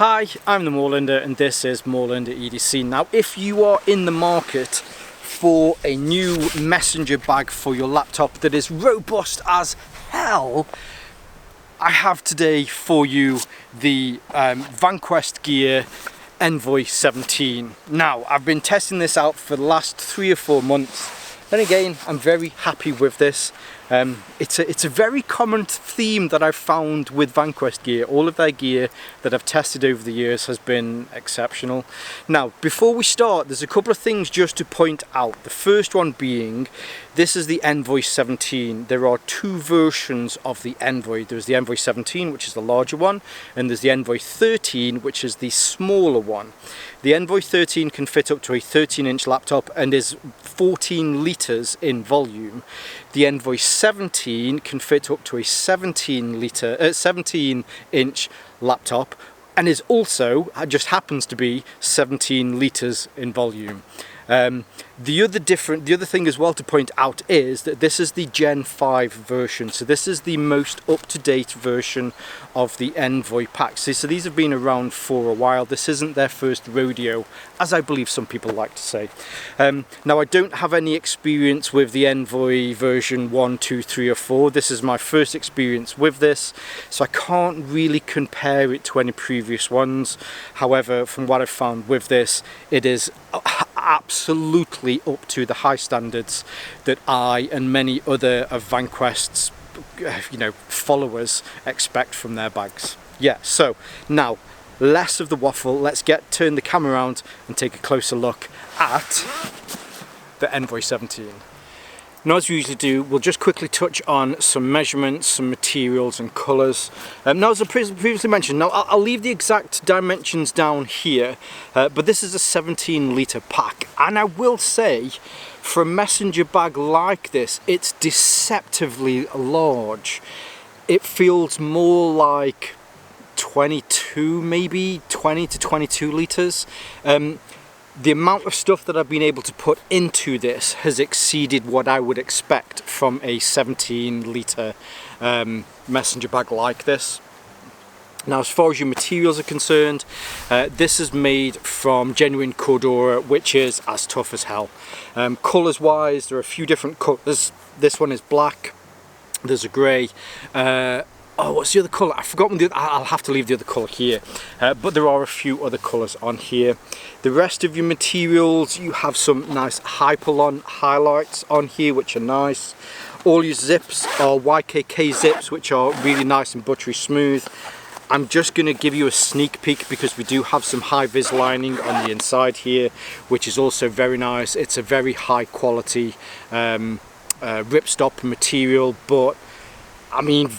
Hi, I'm the Moorlander and this is Moorlander EDC. Now, if you are in the market for a new messenger bag for your laptop that is robust as hell, I have today for you the Vanquest Gear Envoy 17. Now, I've been testing this out for the last 3 or 4 months. And again, I'm very happy with this. It's a very common theme that I've found with Vanquest gear. All of their gear that I've tested over the years has been exceptional. Now, before we start, there's a couple of things just to point out. The first one being, this is the Envoy 17. There are 2 versions of the Envoy. There's the Envoy 17, which is the larger one, and there's the Envoy 13, which is the smaller one. The Envoy 13 can fit up to a 13-inch laptop and is 14 litres in volume. The Envoy 17 can fit up to a 17-inch laptop and is also, just happens to be 17 litres in volume. The other thing as well to point out is that this is the Gen 5 version, so this is the most up-to-date version of the Envoy packs. So these have been around for a while. This isn't their first rodeo, as I believe some people like to say. Now, I don't have any experience with the Envoy version 1, 2, 3 or 4. This is my first experience with this, so I can't really compare it to any previous ones. However, from what I've found with this, it is absolutely up to the high standards that I and many other of Vanquest's followers expect from their bags. Yeah, so now less of the waffle, let's turn the camera around and take a closer look at the Envoy 17. Now, as we usually do, we'll just quickly touch on some measurements, some materials and colours. Now, as I previously mentioned, now I'll leave the exact dimensions down here, but this is a 17 litre pack, and I will say, for a messenger bag like this, it's deceptively large. It feels more like 22, maybe 20 to 22 litres. The amount of stuff that I've been able to put into this has exceeded what I would expect from a 17 litre messenger bag like this. Now, as far as your materials are concerned, this is made from genuine Cordura, which is as tough as hell. Colours wise, there are a few different colours. This one is black, there's a grey. Oh, what's the other colour? I've forgotten I'll have to leave the other colour here. But there are a few other colours on here. The rest of your materials, you have some nice Hyperlon highlights on here, which are nice. All your zips are YKK zips, which are really nice and buttery smooth. I'm just going to give you a sneak peek because we do have some high-vis lining on the inside here, which is also very nice. It's a very high quality ripstop material, but I mean,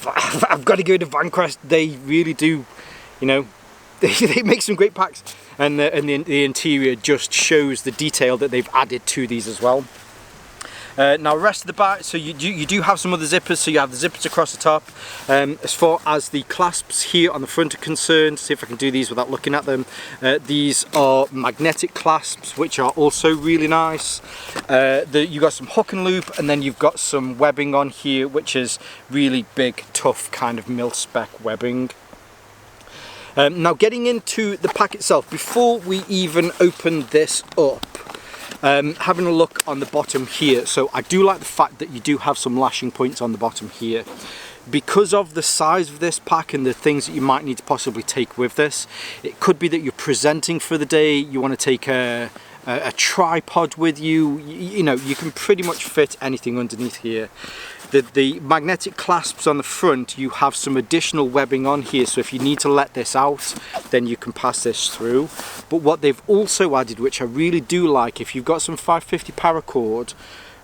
I've got to go to Vanquest. They really do, they make some great packs, and the interior just shows the detail that they've added to these as well. Now, rest of the back, so you do have some other zippers, so you have the zippers across the top. As far as the clasps here on the front are concerned, see if I can do these without looking at them. These are magnetic clasps, which are also really nice. You've got some hook and loop, and then you've got some webbing on here, which is really big, tough kind of mil-spec webbing. Now, getting into the pack itself, before we even open this up, having a look on the bottom here, so I do like the fact that you do have some lashing points on the bottom here. Because of the size of this pack and the things that you might need to possibly take with this, it could be that you're presenting for the day, you want to take a tripod with you, you can pretty much fit anything underneath here. The magnetic clasps on the front, you have some additional webbing on here, so if you need to let this out, then you can pass this through. But what they've also added, which I really do like, if you've got some 550 paracord,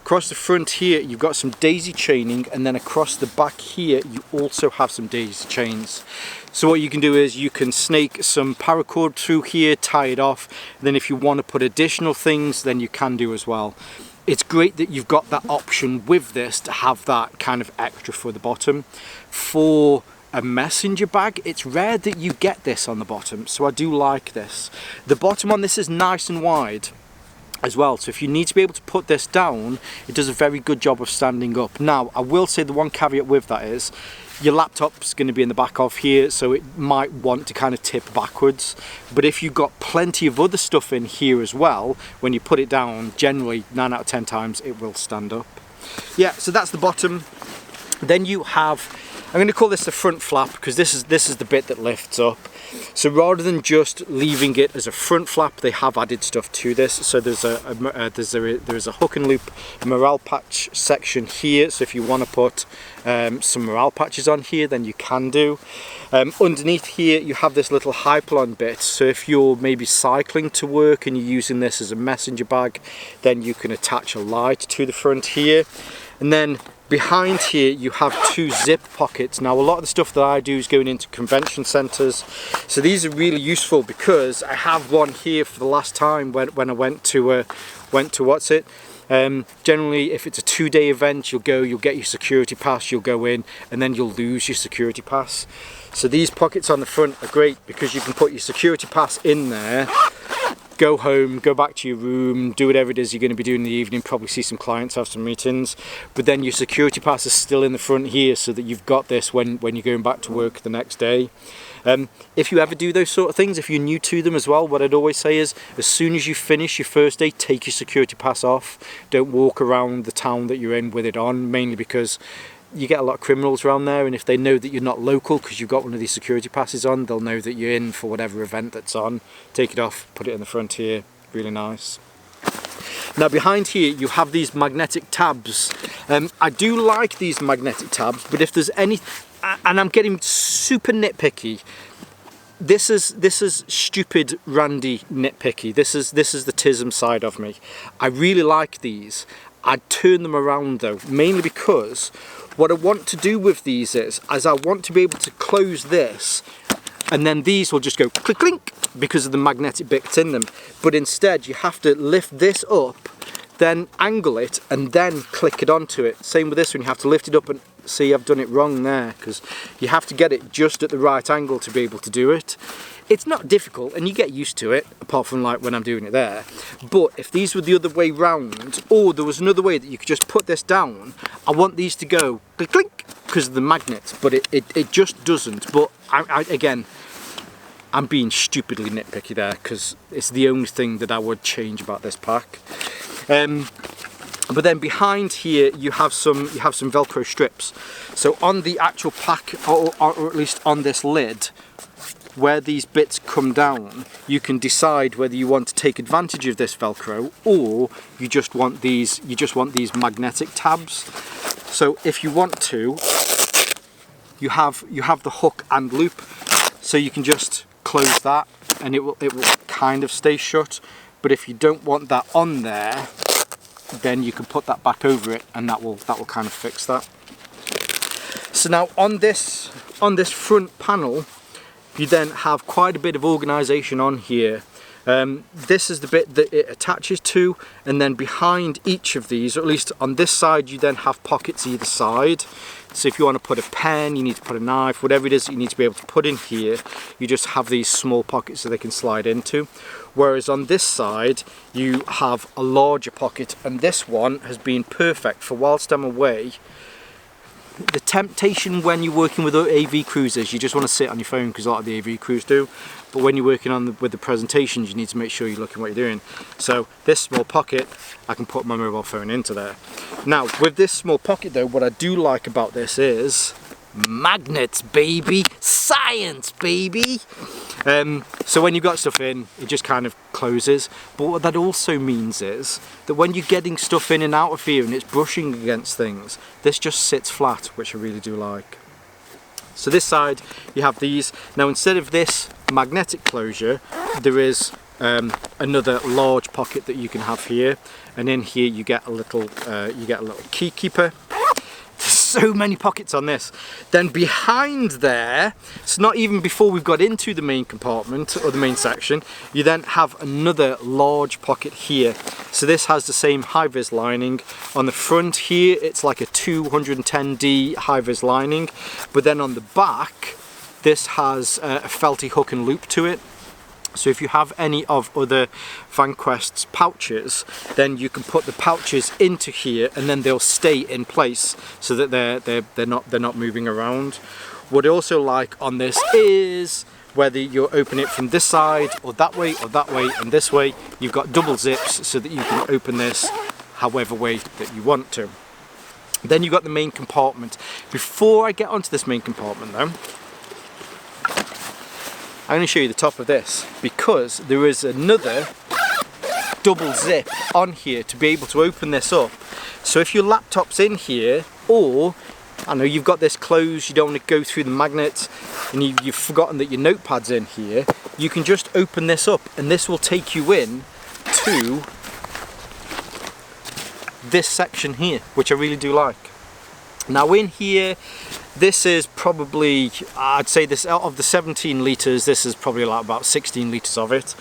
across the front here you've got some daisy chaining, and then across the back here you also have some daisy chains. So what you can do is you can snake some paracord through here, tie it off, and then if you want to put additional things, then you can do as well. It's great that you've got that option with this to have that kind of extra for the bottom. For a messenger bag, it's rare that you get this on the bottom, so I do like this. The bottom on this is nice and wide as well, so if you need to be able to put this down, it does a very good job of standing up. Now, I will say the one caveat with that is, your laptop's going to be in the back of here, so it might want to kind of tip backwards. But if you've got plenty of other stuff in here as well, when you put it down, generally 9 out of 10 times it will stand up. Yeah, so that's the bottom. Then you have, I'm going to call this the front flap, because this is the bit that lifts up. So rather than just leaving it as a front flap, they have added stuff to this. So there's a hook and loop morale patch section here. So if you want to put some morale patches on here, then you can do. Underneath here you have this little hypalon bit, so if you're maybe cycling to work and you're using this as a messenger bag, then you can attach a light to the front here. And then behind here you have 2 zip pockets. Now a lot of the stuff that I do is going into convention centres, so these are really useful because I have one here for the last time when I went to what's it. Generally, if it's a 2-day event, you'll get your security pass, you'll go in, and then you'll lose your security pass. So these pockets on the front are great because you can put your security pass in there, go home, go back to your room, do whatever it is you're going to be doing in the evening, probably see some clients, have some meetings, but then your security pass is still in the front here so that you've got this when you're going back to work the next day. If you ever do those sort of things, if you're new to them as well, what I'd always say is, as soon as you finish your first day, take your security pass off. Don't walk around the town that you're in with it on, mainly because you get a lot of criminals around there, and if they know that you're not local because you've got one of these security passes on, they'll know that you're in for whatever event that's on. Take it off, put it in the front here, really nice. Now behind here you have these magnetic tabs. I do like these magnetic tabs, but if there's any, and I'm getting super nitpicky, this is stupid randy nitpicky, this is the TISM side of me. I really like these. I'd turn them around though, mainly because what I want to do with these is I want to be able to close this, and then these will just go click clink because of the magnetic bits in them. But instead you have to lift this up, then angle it, and then click it onto it. Same with this one, you have to lift it up, and see, I've done it wrong there because you have to get it just at the right angle to be able to do it. It's not difficult and you get used to it, apart from like when I'm doing it there. But if these were the other way round, or there was another way that you could just put this down, I want these to go click clink because of the magnets, but it just doesn't. But again, I'm being stupidly nitpicky there because it's the only thing that I would change about this pack. But then behind here you have some Velcro strips. So on the actual pack, or at least on this lid, where these bits come down, you can decide whether you want to take advantage of this Velcro or you just want these magnetic tabs. So if you want to, you have the hook and loop, so you can just close that and it will kind of stay shut. But if you don't want that on there, then you can put that back over it and that will kind of fix that. So now on this front panel, you then have quite a bit of organisation on here. This is the bit that it attaches to, and then behind each of these, or at least on this side, you then have pockets either side. So if you want to put a pen, you need to put a knife, whatever it is that you need to be able to put in here, you just have these small pockets so they can slide into. Whereas on this side, you have a larger pocket, and this one has been perfect for whilst I'm away. The temptation when you're working with AV cruisers, you just want to sit on your phone because a lot of the AV crews do. But when you're working with the presentations, you need to make sure you're looking what you're doing. So this small pocket, I can put my mobile phone into there. Now with this small pocket though, what I do like about this is magnets, baby, science, baby. So when you've got stuff in, it just kind of closes. But what that also means is that when you're getting stuff in and out of here and it's brushing against things, this just sits flat, which I really do like. So this side, you have these. Now instead of this magnetic closure, there is another large pocket that you can have here, and in here you get a little key keeper. So many pockets on this. Then behind there, it's not even before we've got into the main compartment or the main section, you then have another large pocket here. So this has the same high-vis lining. On the front here, it's like a 210D high-vis lining, but then on the back, this has a felty hook and loop to it. So if you have any of other Vanquest's pouches, then you can put the pouches into here and then they'll stay in place so that they're not moving around. What I also like on this is whether you open it from this side or that way and this way, you've got double zips so that you can open this however way that you want to. Then you've got the main compartment. Before I get onto this main compartment though, I'm going to show you the top of this, because there is another double zip on here to be able to open this up. So if your laptop's in here, or I know you've got this closed, you don't want to go through the magnet, and you've forgotten that your notepad's in here, you can just open this up and this will take you in to this section here, which I really do like. Now in here, this is probably, I'd say this out of the 17 litres, this is probably like about 16 litres of it.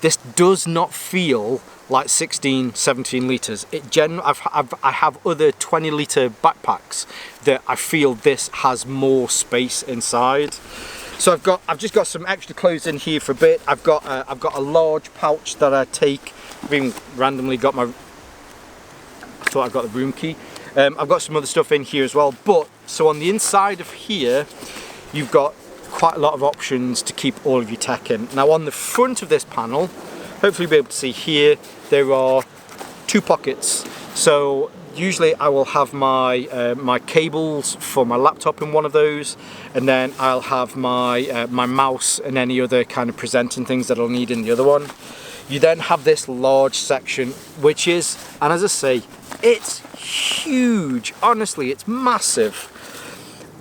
This does not feel like 16, 17 litres. I have other 20 litre backpacks that I feel this has more space inside. So I've just got some extra clothes in here for a bit. I've got a large pouch that I take. I've even randomly got I thought I got the room key. I've got some other stuff in here as well, but so on the inside of here you've got quite a lot of options to keep all of your tech in. Now on the front of this panel, hopefully you'll be able to see here, there are two pockets. So usually I will have my my cables for my laptop in one of those, and then I'll have my my mouse and any other kind of presenting things that I'll need in the other one. You then have this large section, which is, and as I say, it's huge. Honestly, it's massive.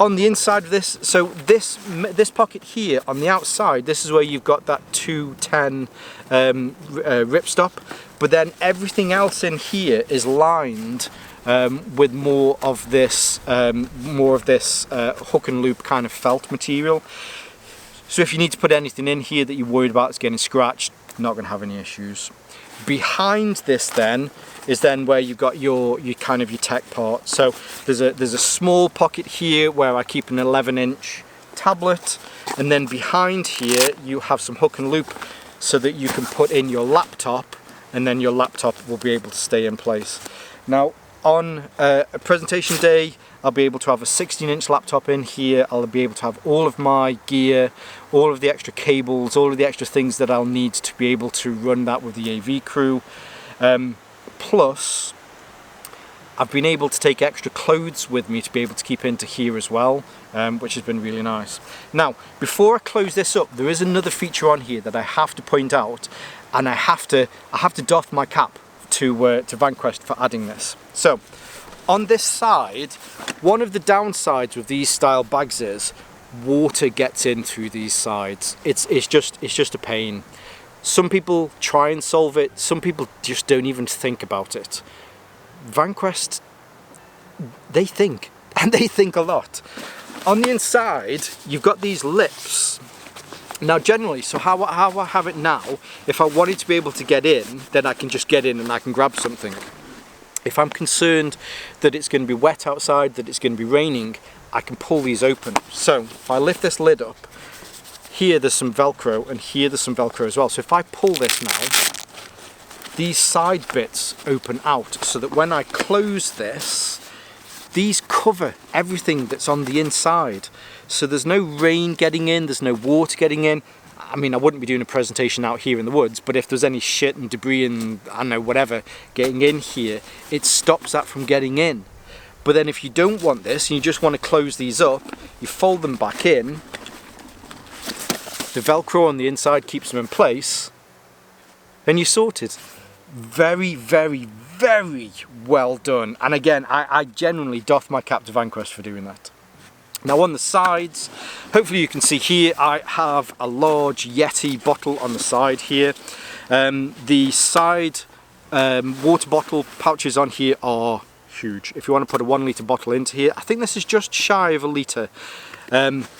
On the inside of this, so this pocket here on the outside, this is where you've got that 210 ripstop, but then everything else in here is lined with more of this hook and loop kind of felt material. So if you need to put anything in here that you're worried about it's getting scratched, not going to have any issues. Behind this then is then where you've got your kind of your tech part. So there's a small pocket here where I keep an 11-inch tablet, and then behind here you have some hook and loop so that you can put in your laptop, and then your laptop will be able to stay in place. Now on a presentation day, I'll be able to have a 16-inch laptop in here. I'll be able to have all of my gear, all of the extra cables, all of the extra things that I'll need to be able to run that with the AV crew. Plus, I've been able to take extra clothes with me to be able to keep into here as well, which has been really nice. Now, before I close this up, there is another feature on here that I have to point out, and I have to doff my cap to Vanquest for adding this. So, on this side, one of the downsides with these style bags is water gets in through these sides. It's just a pain. Some people try and solve it, some people just don't even think about it. Vanquest, they think, and they think a lot. On the inside, you've got these lips. Now generally, so how I have it now, if I wanted to be able to get in, then I can just get in and I can grab something. If I'm concerned that it's going to be wet outside, that it's going to be raining, I can pull these open. So if I lift this lid up, here there's some Velcro, and here there's some Velcro as well. So if I pull this now, these side bits open out so that when I close this, these cover everything that's on the inside. So there's no rain getting in, there's no water getting in. I mean, I wouldn't be doing a presentation out here in the woods, but if there's any shit and debris and, I don't know, whatever, getting in here, it stops that from getting in. But then if you don't want this, and you just want to close these up, you fold them back in, the Velcro on the inside keeps them in place, then you're sorted. Very, very, very well done. And again, I genuinely doff my cap to Vanquest for doing that. Now on the sides, hopefully you can see here, I have a large Yeti bottle on the side here. The side water bottle pouches on here are huge. If you want to put a 1 litre bottle into here, I think this is just shy of a litre.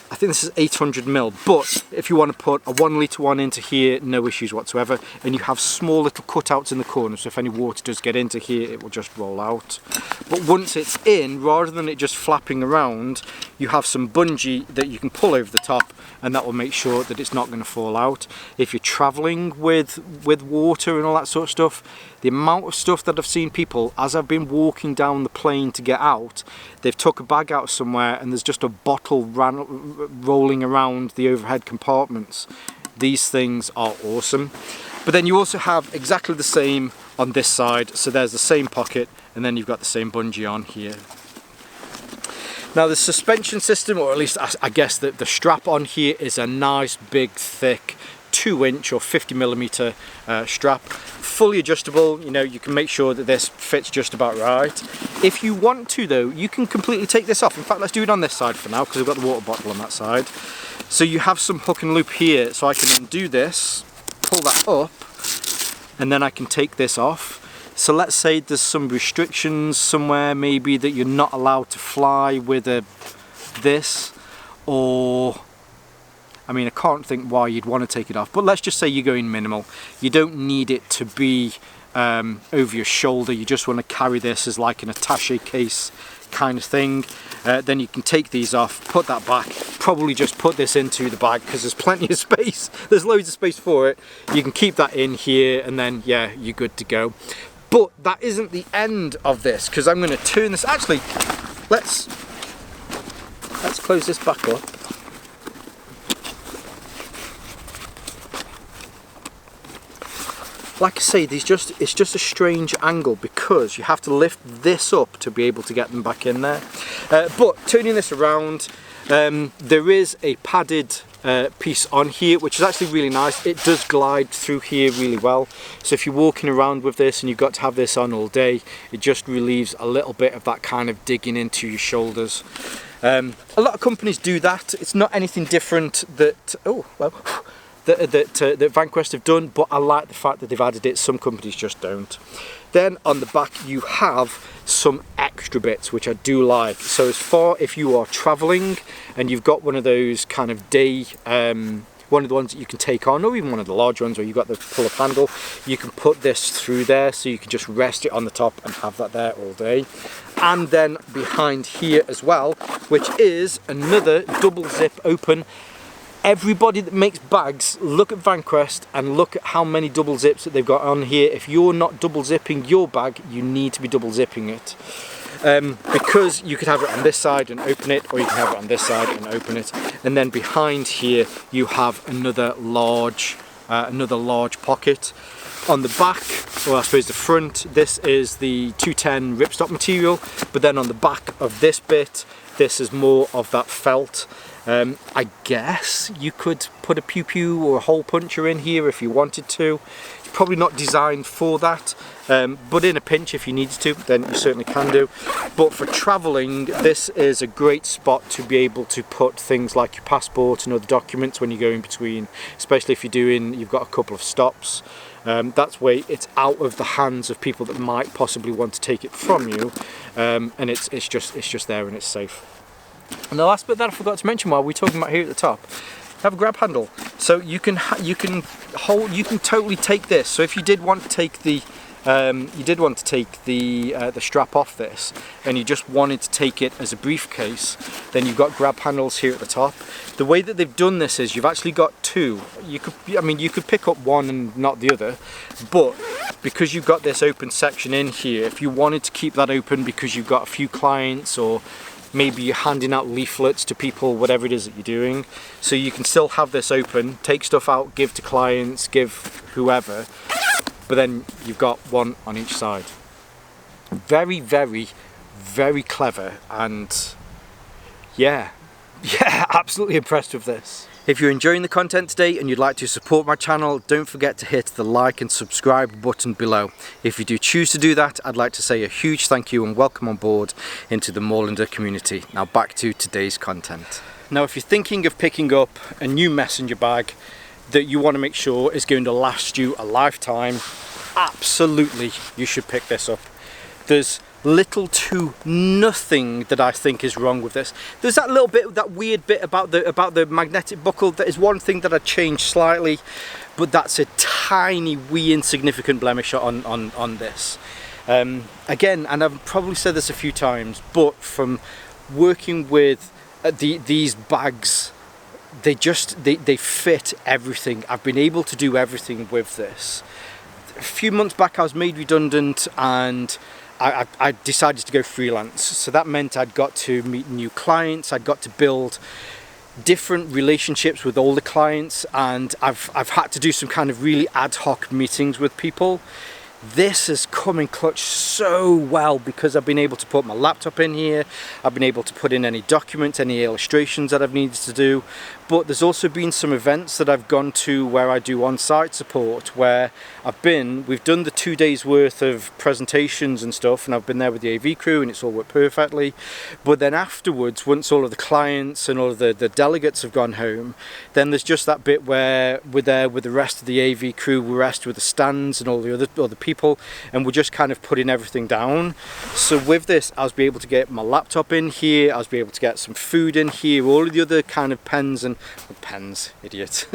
I think this is 800ml, but if you want to put a 1 litre one into here, no issues whatsoever. And you have small little cutouts in the corner, so if any water does get into here, it will just roll out. But once it's in, rather than it just flapping around, you have some bungee that you can pull over the top, and that will make sure that it's not going to fall out. If you're travelling with water and all that sort of stuff, the amount of stuff that I've seen people, as I've been walking down the plane to get out, they've took a bag out somewhere and there's just a bottle rolling around the overhead compartments. These things are awesome. But then you also have exactly the same on this side, so there's the same pocket, and then you've got the same bungee on here. Now the suspension system, or at least I guess the strap on here, is a nice big thick 2-inch or 50mm strap, fully adjustable. You know, you can make sure that this fits just about right. If you want to though, you can completely take this off. In fact, let's do it on this side for now, because I've got the water bottle on that side. So you have some hook and loop here, so I can undo this, pull that up, and then I can take this off. So let's say there's some restrictions somewhere, maybe that you're not allowed to fly with this, or I mean, I can't think why you'd want to take it off, but let's just say you're going minimal. You don't need it to be over your shoulder. You just want to carry this as like an attaché case kind of thing. Then you can take these off, put that back, probably just put this into the bag because there's plenty of space. There's loads of space for it. You can keep that in here, and then yeah, you're good to go. But that isn't the end of this, because I'm going to turn this. Actually, let's close this back up. Like I say, it's just a strange angle because you have to lift this up to be able to get them back in there. But turning this around, there is a padded piece on here, which is actually really nice. It does glide through here really well. So if you're walking around with this and you've got to have this on all day, it just relieves a little bit of that kind of digging into your shoulders. A lot of companies do that. It's not anything different that, that Vanquest have done, but I like the fact that they've added it. Some companies just don't. Then on the back you have some extra bits which I do like. So as far if you are traveling and you've got one of those kind of day, one of the ones that you can take on, or even one of the large ones where you've got the pull-up handle, you can put this through there, so you can just rest it on the top and have that there all day. And then behind here as well, which is another double zip open. Everybody that makes bags, look at Vanquest and look at how many double zips that they've got on here. If you're not double zipping your bag, you need to be double zipping it. Because you could have it on this side and open it, or you can have it on this side and open it. And then behind here you have another large pocket. On the back, or I suppose the front, this is the 210 ripstop material, but then on the back of this bit, this is more of that felt. I guess you could put a pew-pew or a hole puncher in here if you wanted to. It's probably not designed for that, but in a pinch if you needed to, then you certainly can do. But for travelling, this is a great spot to be able to put things like your passport and other documents when you're going between, especially if you've got a couple of stops. That's where it's out of the hands of people that might possibly want to take it from you, and it's just there and it's safe. And the last bit that I forgot to mention while we're talking about here at the top, have a grab handle. So you can totally take this. So if you did want to take the the strap off this, and you just wanted to take it as a briefcase, then you've got grab handles here at the top. The way that they've done this is you've actually got two. You could pick up one and not the other, but because you've got this open section in here, if you wanted to keep that open because you've got a few clients, or maybe you're handing out leaflets to people, whatever it is that you're doing, so you can still have this open, take stuff out, give to clients, give whoever, but then you've got one on each side. Very, very, very clever, and yeah, absolutely impressed with this. If you're enjoying the content today and you'd like to support my channel, don't forget to hit the like and subscribe button below. If you do choose to do that, I'd like to say a huge thank you and welcome on board into the Moorlander community. Now back to today's content. Now if you're thinking of picking up a new messenger bag that you want to make sure is going to last you a lifetime, absolutely you should pick this up. There's little to nothing that I think is wrong with this. There's that little bit, that weird bit about the magnetic buckle. That is one thing that I changed slightly, but that's a tiny, wee, insignificant blemish on this. Again, and I've probably said this a few times, but from working with these bags, they fit everything. I've been able to do everything with this. A few months back I was made redundant, and I decided to go freelance. So that meant I'd got to meet new clients, I'd got to build different relationships with all the clients, and I've had to do some kind of really ad hoc meetings with people. This has come in clutch so well because I've been able to put my laptop in here, I've been able to put in any documents, any illustrations that I've needed to do. But there's also been some events that I've gone to where I do on-site support, where we've done the 2 days worth of presentations and stuff, and I've been there with the AV crew and it's all worked perfectly. But then afterwards, once all of the clients and all of the delegates have gone home, then there's just that bit where we're there with the rest of the AV crew, we're rest with the stands and all the other people, and we're just kind of putting everything down. So with this, I was able to get my laptop in here, I was able to get some food in here, all of the other kind of pens, idiot.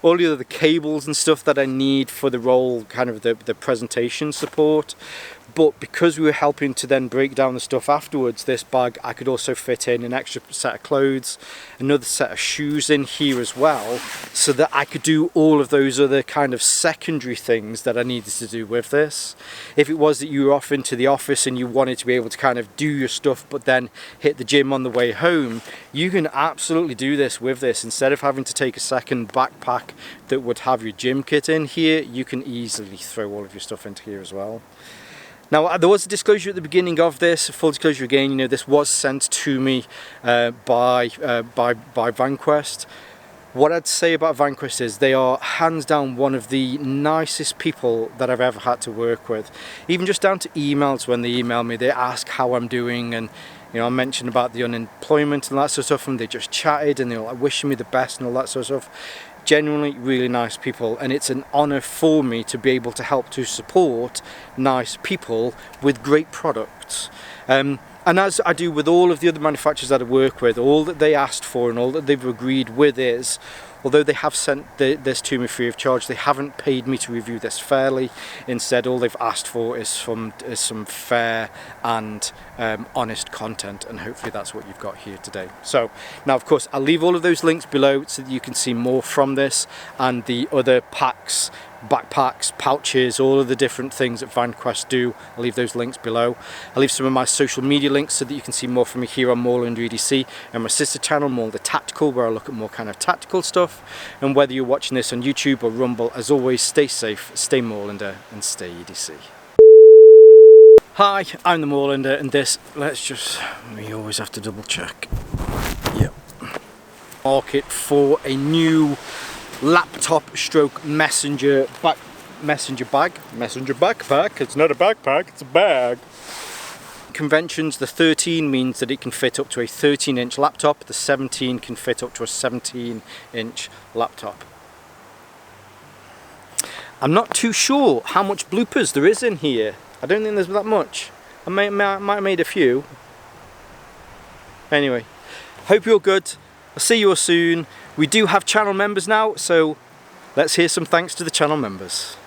All the other cables and stuff that I need for the role, kind of the presentation support. But because we were helping to then break down the stuff afterwards, this bag, I could also fit in an extra set of clothes, another set of shoes in here as well, so that I could do all of those other kind of secondary things that I needed to do with this. If it was that you were off into the office and you wanted to be able to kind of do your stuff but then hit the gym on the way home, you can absolutely do this with this. Instead of having to take a second backpack that would have your gym kit in here, you can easily throw all of your stuff into here as well. Now, there was a disclosure at the beginning of this, full disclosure again, you know, this was sent to me by Vanquest. What I'd say about Vanquest is they are hands down one of the nicest people that I've ever had to work with. Even just down to emails, when they email me, they ask how I'm doing, and you know, I mentioned about the unemployment and that sort of stuff, and they just chatted and they were like wishing me the best and all that sort of stuff. Genuinely really nice people, and it's an honor for me to be able to help to support nice people with great products. And as I do with all of the other manufacturers that I work with, all that they asked for and all that they've agreed with is, although they have sent this to me free of charge, they haven't paid me to review this fairly. Instead, all they've asked for is some fair and honest content, and hopefully that's what you've got here today. So now, of course, I'll leave all of those links below so that you can see more from this and the other packs, backpacks, pouches, all of the different things that Vanquest do. I'll leave those links below. I'll leave some of my social media links so that you can see more from me here on Moorlander EDC, and my sister channel, Moorlander Tactical, where I look at more kind of tactical stuff. And whether you're watching this on YouTube or Rumble, as always, stay safe, stay Moorlander, and stay EDC. Hi, I'm the Moorlander, and this, we always have to double check. Yep. Market for a new laptop stroke messenger backpack. It's not a backpack, it's a bag. Conventions, the 13 means that it can fit up to a 13-inch laptop, the 17 can fit up to a 17-inch laptop. I'm not too sure how much bloopers there is in here. I don't think there's that much. I might have made a few. Anyway, hope you're good. I'll see you all soon. We do have channel members now, so let's hear some thanks to the channel members.